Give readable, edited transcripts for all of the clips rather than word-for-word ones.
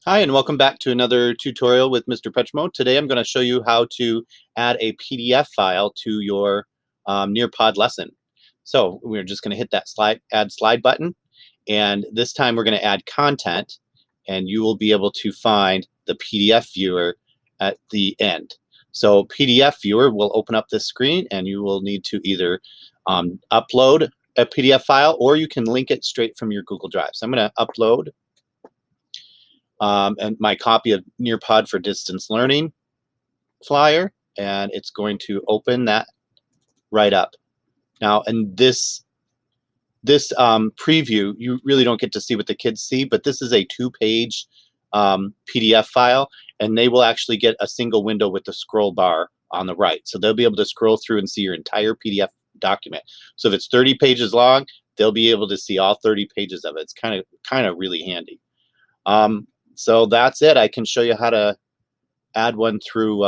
Hi, and welcome back to another tutorial with Mr. Petrimo. Today I'm going to show you how to add a PDF file to your Nearpod lesson. So we're just going to hit that add slide button, and this time we're going to add content, and you will be able to find the PDF viewer at the end. So PDF viewer will open up this screen, and you will need to either upload a PDF file, or you can link it straight from your Google Drive. So I'm going to upload and my copy of Nearpod for Distance Learning flyer, and it's going to open that right up. Now, in this preview, you really don't get to see what the kids see, but this is a 2-page PDF file, and they will actually get a single window with the scroll bar on the right. So they'll be able to scroll through and see your entire PDF document. So if it's 30 pages long, they'll be able to see all 30 pages of it. It's kind of really handy. So that's it. I can show you how to add one through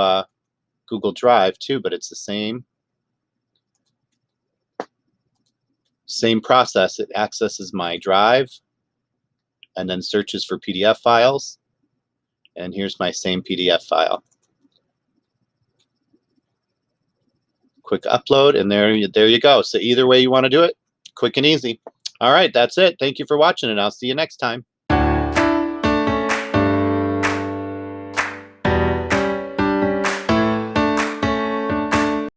Google Drive too, but it's the same process. It accesses my drive and then searches for PDF files. And here's my same PDF file. Quick upload, and there you go. So either way you want to do it, quick and easy. All right, that's it. Thank you for watching, and I'll see you next time.